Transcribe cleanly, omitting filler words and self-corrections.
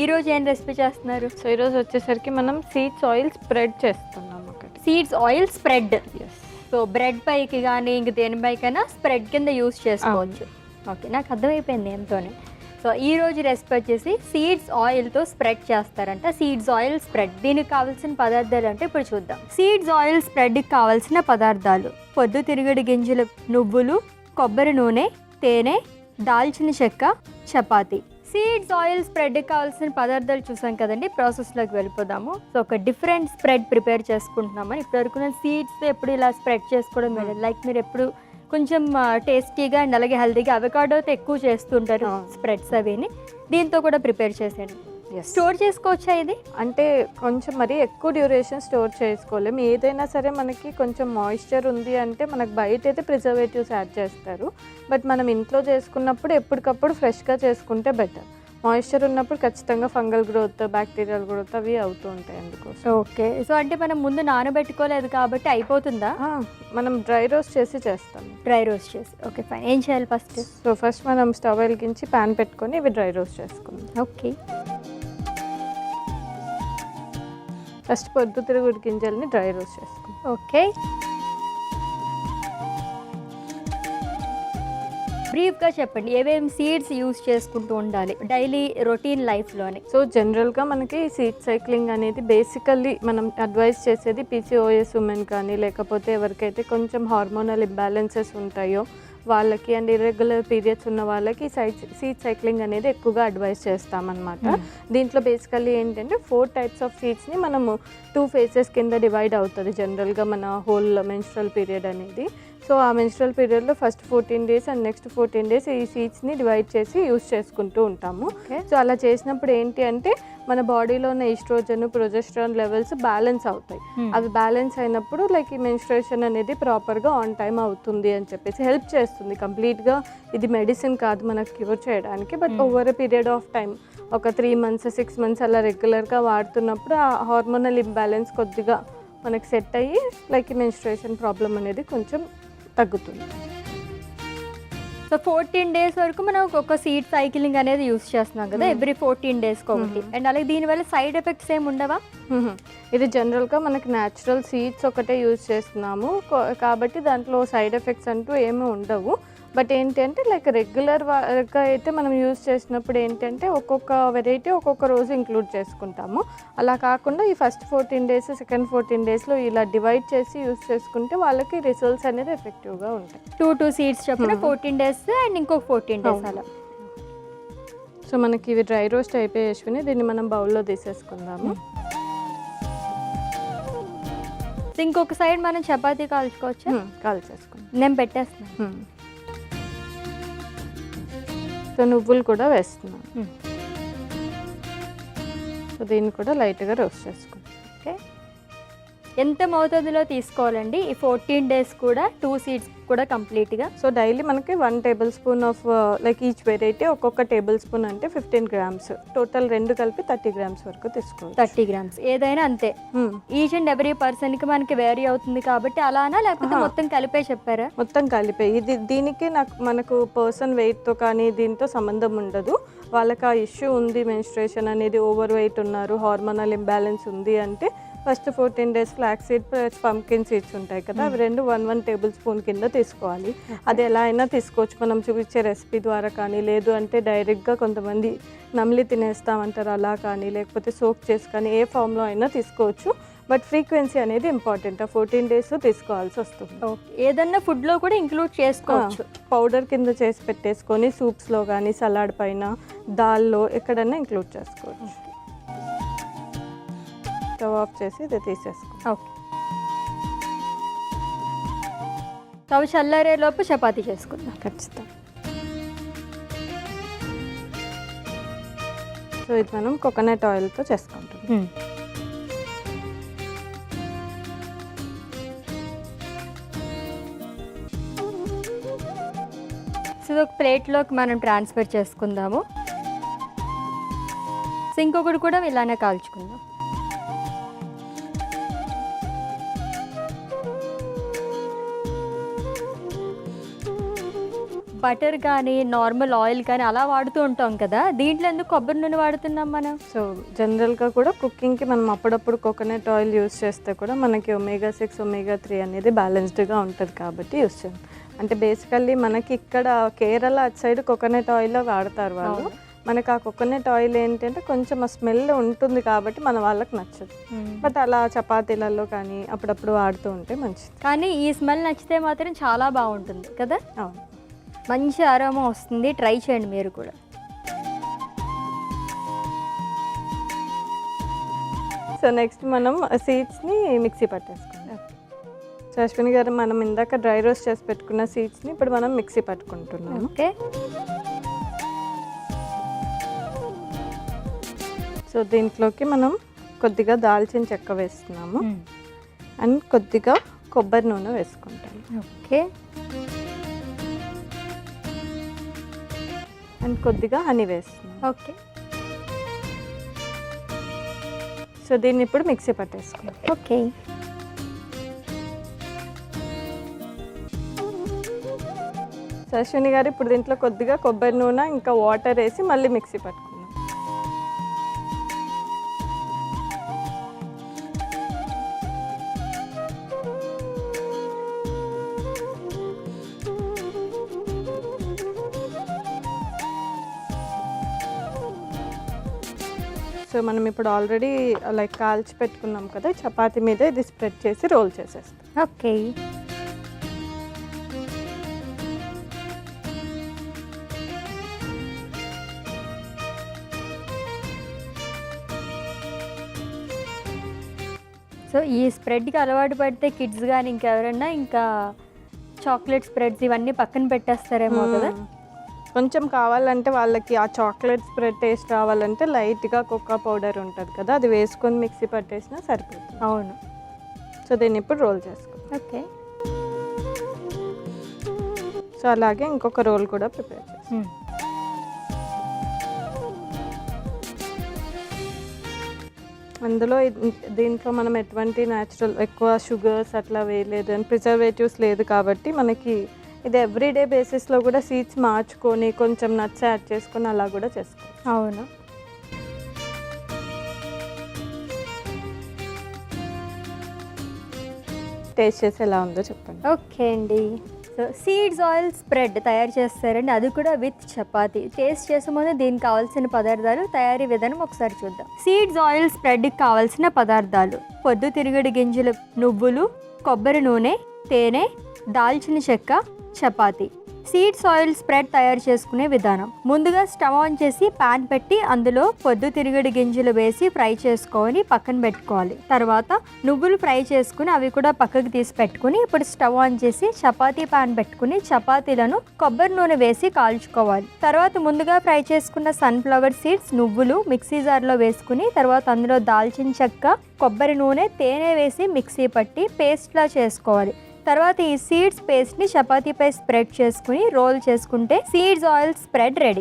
ఈరోజు ఏం రెసిపీ చేస్తున్నారు? సో ఈరోజు వచ్చేసరికి మనం సీడ్స్ ఆయిల్ స్ప్రెడ్ చేస్తున్నాం. ఒకటి seeds oil spread. So bread పైకి కానీ ఇంక దేనిపైకైనా స్ప్రెడ్ కింద యూస్ చేసుకోవచ్చు. ఓకే, నాకు అర్థమైపోయింది ఎంతోనే. సో ఈ రోజు రెసిపీ వచ్చేసి సీడ్స్ ఆయిల్తో స్ప్రెడ్ చేస్తారంట. Seeds oil spread. దీనికి కావాల్సిన పదార్థాలు అంటే ఇప్పుడు చూద్దాం. సీడ్స్ ఆయిల్ స్ప్రెడ్కి కావాల్సిన పదార్థాలు: పొద్దుతిరుగుడు గింజలు, నువ్వులు, కొబ్బరి నూనె, తేనె, దాల్చిన చెక్క, చపాతీ. సీడ్స్ ఆయిల్ స్ప్రెడ్కి కావాల్సిన పదార్థాలు చూసాం కదండి. ప్రాసెస్లోకి వెళ్ళిపోదాము. సో ఒక డిఫరెంట్ స్ప్రెడ్ ప్రిపేర్ చేసుకుంటున్నామని. ఇప్పటివరకు నేను సీడ్స్ ఎప్పుడు ఇలా స్ప్రెడ్ చేసుకోవడం లేదు. లైక్ మీరు ఎప్పుడు కొంచెం టేస్టీగా అండ్ అలాగే హెల్తీగా అవకాడోతో ఎక్కువ చేస్తుంటారు స్ప్రెడ్స్ అవిని. దీంతో కూడా ప్రిపేర్ చేసేయండి. స్టోర్ చేసుకోవచ్చా ఇది? అంటే కొంచెం మరి ఎక్కువ డ్యూరేషన్ స్టోర్ చేసుకోలేము. ఏదైనా సరే మనకి కొంచెం మాయిశ్చర్ ఉంది అంటే మనకు బయట అయితే ప్రిజర్వేటివ్స్ యాడ్ చేస్తారు. బట్ మనం ఇంట్లో చేసుకున్నప్పుడు ఎప్పటికప్పుడు ఫ్రెష్గా చేసుకుంటే బెటర్. మాయిశ్చర్ ఉన్నప్పుడు ఖచ్చితంగా ఫంగల్ గ్రోత్, బ్యాక్టీరియల్ గ్రోత్ అవి అవుతూ ఉంటాయి అందుకోసం. ఓకే, సో అంటే మనం ముందు నానబెట్టుకోలేదు కాబట్టి అయిపోతుందా? మనం డ్రై రోస్ట్ చేసి చేస్తాం. డ్రై రోస్ట్ చేసి. Okay fine. ఏం చేయాలి ఫస్ట్? సో ఫస్ట్ మనం స్టవ్ వెలిగించి ప్యాన్ పెట్టుకొని ఇవి డ్రై రోస్ట్ చేసుకుందాం. ఓకే, ఫస్ట్ పొద్దుతిరుగుడు గింజల్ని డ్రై రోస్ట్ చేసుకుందాం. ఓకే, బ్రీఫ్గా చెప్పండి ఏమేమి సీడ్స్ యూస్ చేసుకుంటూ ఉండాలి డైలీ రొటీన్ లైఫ్లోనే? సో జనరల్గా మనకి సీడ్ సైక్లింగ్ అనేది బేసికల్లీ మనం అడ్వైస్ చేసేది పీసీఓఎస్ ఉమెన్ కానీ లేకపోతే ఎవరికైతే కొంచెం హార్మోనల్ ఇంబ్యాలెన్సెస్ ఉంటాయో వాళ్ళకి అండ్ ఇర్రెగ్యులర్ పీరియడ్స్ ఉన్న వాళ్ళకి సీడ్ సైక్లింగ్ అనేది ఎక్కువగా అడ్వైస్ చేస్తామన్నమాట. దీంట్లో బేసికల్లీ ఏంటంటే 4 టైప్స్ ఆఫ్ సీడ్స్ని మనము 2 ఫేజెస్ కింద డివైడ్ అవుతుంది జనరల్గా మన హోల్ మెన్స్ట్రల్ పీరియడ్ అనేది. సో ఆ మెన్స్ట్రల్ పీరియడ్లో first 14 days and next 14 days ఈ సీడ్స్ని డివైడ్ చేసి యూస్ చేసుకుంటూ ఉంటాము. సో అలా చేసినప్పుడు ఏంటి అంటే మన బాడీలో ఉన్న ఈస్ట్రోజన్, ప్రొజెస్ట్రాన్ లెవెల్స్ బ్యాలెన్స్ అవుతాయి. అవి బ్యాలెన్స్ అయినప్పుడు లైక్ ఈ మెన్స్ట్రుయేషన్ అనేది ప్రాపర్గా ఆన్ టైం అవుతుంది అని చెప్పేసి హెల్ప్ చేస్తుంది. కంప్లీట్గా ఇది మెడిసిన్ కాదు మనకు క్యూర్ చేయడానికి, but over a period of time ఒక 3 months 6 months అలా రెగ్యులర్గా వాడుతున్నప్పుడు ఆ హార్మోనల్ ఇంబ్యాలెన్స్ కొద్దిగా మనకి సెట్ అయ్యి లైక్ ఈ మెన్స్ట్రుయేషన్ ప్రాబ్లం అనేది కొంచెం తగ్గుతుంది. సో 14 days వరకు మనం ఒక సీడ్ సైక్లింగ్ అనేది యూస్ చేస్తున్నాం కదా, ఎవ్రీ 14 daysకి ఒకటి. అండ్ అలాగే దీనివల్ల సైడ్ ఎఫెక్ట్స్ ఏమి ఉండవా? ఇది జనరల్గా మనకి న్యాచురల్ సీడ్స్ ఒకటే యూజ్ చేస్తున్నాము కాబట్టి దాంట్లో సైడ్ ఎఫెక్ట్స్ అంటూ ఏమీ ఉండవు. బట్ ఏంటంటే లైక్ రెగ్యులర్గా అయితే మనం యూజ్ చేసినప్పుడు ఏంటంటే ఒక్కొక్క వెరైటీ ఒక్కొక్క రోజు ఇంక్లూడ్ చేసుకుంటాము. అలా కాకుండా ఈ ఫస్ట్ 14 days సెకండ్ 14 daysలో ఇలా డివైడ్ చేసి యూజ్ చేసుకుంటే వాళ్ళకి రిజల్ట్స్ అనేది ఎఫెక్టివ్గా ఉంటాయి. 2 seeds చెప్పిన 14 days అండ్ ఇంకొక 14 days అలా. సో మనకి ఇవి డ్రై రోస్ట్ అయిపోయేసుకుని దీన్ని మనం బౌల్లో తీసేసుకుందాము. ఇంకొక సైడ్ మనం చపాతీ కాల్చుకోవచ్చా? కాల్చేసుకుందాం. నేను పెట్టేస్తున్నాను. సో నువ్వులు కూడా వేస్తున్నాను. సో దీన్ని కూడా లైట్గా రోస్ట్ చేసుకుంటాం. ఓకే, ఎంత మోతాదులో తీసుకోవాలండి ఈ 14 days కూడా 2 seeds కూడా కంప్లీట్గా? సో డైలీ మనకి 1 tablespoon of like each variety ఒక్కొక్క టేబుల్ స్పూన్ అంటే 15 grams, టోటల్ 2 కలిపి 30 grams వరకు తీసుకోవాలి. 30 grams ఏదైనా అంతే? ఈచ్ అండ్ ఎవ్రీ పర్సన్కి మనకి వేరీ అవుతుంది కాబట్టి అలానా, లేకపోతే మొత్తం కలిపే చెప్పారా? మొత్తం కలిపే. ఇది దీనికి మనకు పర్సన్ వెయిట్తో కానీ దీంతో సంబంధం ఉండదు. వాళ్ళకి ఆ ఇష్యూ ఉంది, మెన్స్ట్రుయేషన్ అనేది, ఓవర్ వెయిట్ ఉన్నారు, హార్మోనల్ ఇంబ్యాలెన్స్ ఉంది అంటే first 14 days flax seed plus pumpkin seeds ఉంటాయి కదా, అవి 1 tablespoon కింద తీసుకోవాలి. అది ఎలా అయినా తీసుకోవచ్చు మనం చూపించే రెసిపీ ద్వారా కానీ, లేదు అంటే డైరెక్ట్గా కొంతమంది నమిలి తినేస్తామంటారు అలా కానీ, లేకపోతే సోక్ చేసి కానీ ఏ ఫామ్లో అయినా తీసుకోవచ్చు. బట్ ఫ్రీక్వెన్సీ అనేది ఇంపార్టెంట్. 14 daysలో తీసుకోవాల్సి వస్తుంది. ఏదన్నా ఫుడ్లో కూడా ఇంక్లూడ్ చేసుకోవచ్చు. పౌడర్ కింద చేసి పెట్టేసుకొని సూప్స్లో కానీ, సలాడ్ పైన, దాల్లో ఎక్కడన్నా ఇంక్లూడ్ చేసుకోవచ్చు. స్టవ్ ఆఫ్ చేసి ఇది తీసేసుకో. ఓకే, స్టవ్ చల్లారేలోపు చపాతీ చేసుకుందాం. ఖచ్చితంగా. సో ఇది మనం కోకోనట్ ఆయిల్తో చేసుకుంటాం. సో ఒక ప్లేట్లోకి మనం ట్రాన్స్ఫర్ చేసుకుందాము. సో ఇంకొకటి కూడా ఇలానే కాల్చుకుందాం. బటర్ కానీ నార్మల్ ఆయిల్ కానీ అలా వాడుతూ ఉంటాం కదా, దీంట్లో ఎందుకు కొబ్బరి నూనె వాడుతున్నాం మనం? సో జనరల్గా కూడా కుకింగ్కి మనం అప్పుడప్పుడు కోకోనట్ ఆయిల్ యూస్ చేస్తే కూడా మనకి omega-6 omega-3 అనేది బ్యాలెన్స్డ్గా ఉంటుంది కాబట్టి యూస్ చేయాలి. అంటే బేసికల్లీ మనకి ఇక్కడ కేరళ అటు సైడ్ కోకోనట్ ఆయిల్ వాడతారు వాళ్ళు. మనకు ఆ కోకోనట్ ఆయిల్ ఏంటంటే కొంచెం ఆ స్మెల్ ఉంటుంది కాబట్టి మన వాళ్ళకి నచ్చదు. బట్ అలా చపాతీలలో కానీ అప్పుడప్పుడు వాడుతూ ఉంటే మంచిది. కానీ ఈ స్మెల్ నచ్చితే మాత్రం చాలా బాగుంటుంది కదా. అవును, మంచి అరోమా వస్తుంది, ట్రై చేయండి మీరు కూడా. సో నెక్స్ట్ మనం సీడ్స్ని మిక్సీ పట్టేసుకుందాం. సో అశ్విని గారు, మనం ఇందాక డ్రై రోస్ట్ చేసి పెట్టుకున్న సీడ్స్ని ఇప్పుడు మనం మిక్సీ పట్టుకుంటున్నాము. ఓకే. సో దీంట్లోకి మనం కొద్దిగా దాల్చిన చెక్క వేస్తున్నాము అండ్ కొద్దిగా కొబ్బరి నూనె వేసుకుంటాము. ఓకే. అండ్ కొద్దిగా హనీ వేస్తున్నాము. ఓకే. సో దీన్ని ఇప్పుడు మిక్సీ పట్టేసుకుంటాం. ఓకే. సో అశ్విని గారు, ఇప్పుడు దీంట్లో కొద్దిగా కొబ్బరి నూనె ఇంకా వాటర్ వేసి మళ్ళీ మిక్సీ పట్టుకుందాం. సో మనం ఇప్పుడు ఆల్రెడీ లైక్ కాల్చి పెట్టుకున్నాం కదా, చపాతీ మీద ఇది స్ప్రెడ్ చేసి రోల్ చేసేస్తాం. ఓకే. సో ఈ స్ప్రెడ్కి అలవాటు పడితే కిడ్స్ కానీ ఇంకెవరైనా ఇంకా చాక్లెట్ స్ప్రెడ్స్ ఇవన్నీ పక్కన పెట్టేస్తారేమో కదా. కొంచెం కావాలంటే వాళ్ళకి ఆ చాక్లెట్ స్ప్రెడ్ టేస్ట్ రావాలంటే లైట్గా కోకా పౌడర్ ఉంటుంది కదా, అది వేసుకొని మిక్సీ పట్టేసినా సరిపోతుంది. అవును. సో దీన్ని ఇప్పుడు రోల్ చేసుకుందాం. ఓకే. సో అలాగే ఇంకొక రోల్ కూడా ప్రిపేర్ చేస్తాం. అందులో దీంట్లో మనం ఎటువంటి న్యాచురల్ ఎక్కువ షుగర్స్ అట్లా వేయలేదు అండ్ ప్రిజర్వేటివ్స్ లేదు కాబట్టి మనకి ఇది ఎవ్రీడే బేసిస్లో కూడా సీడ్స్ మార్చుకొని కొంచెం నట్స్ యాడ్ చేసుకొని అలా కూడా చేసుకోవచ్చు. అవును. టేస్ట్ చేసి ఎలా ఉందో చెప్పండి. ఓకే అండి. సో సీడ్స్ ఆయిల్ స్ప్రెడ్ తయారు చేస్తారండి, అది కూడా విత్ చపాతీ. టేస్ట్ చేసే ముందు దీనికి కావాల్సిన పదార్థాలు, తయారీ విధానం ఒకసారి చూద్దాం. సీడ్స్ ఆయిల్ స్ప్రెడ్కి కావాల్సిన పదార్థాలు: పొద్దుతిరుగుడు గింజలు, నువ్వులు, కొబ్బరి నూనె, తేనె, దాల్చిన చెక్క, చపాతీ. సీడ్స్ ఆయిల్ స్ప్రెడ్ తయారు చేసుకునే విధానం: ముందుగా స్టవ్ ఆన్ చేసి పాన్ పెట్టి అందులో పొద్దుతిరుగుడు గింజలు వేసి ఫ్రై చేసుకొని పక్కన పెట్టుకోవాలి. తర్వాత నువ్వులు ఫ్రై చేసుకుని అవి కూడా పక్కకు తీసి పెట్టుకుని ఇప్పుడు స్టవ్ ఆన్ చేసి చపాతీ పాన్ పెట్టుకుని చపాతీలను కొబ్బరి నూనె వేసి కాల్చుకోవాలి. తర్వాత ముందుగా ఫ్రై చేసుకున్న సన్ఫ్లవర్ సీడ్స్, నువ్వులు మిక్సీ జార్లో వేసుకుని తర్వాత అందులో దాల్చిన చెక్క, కొబ్బరి నూనె, తేనె వేసి మిక్సీ పట్టి పేస్ట్లా చేసుకోవాలి. తర్వాత ఈ సీడ్స్ పేస్ట్ని చపాతీపై స్ప్రెడ్ చేసుకుని రోల్ చేసుకుంటే సీడ్స్ ఆయిల్ స్ప్రెడ్ రెడీ.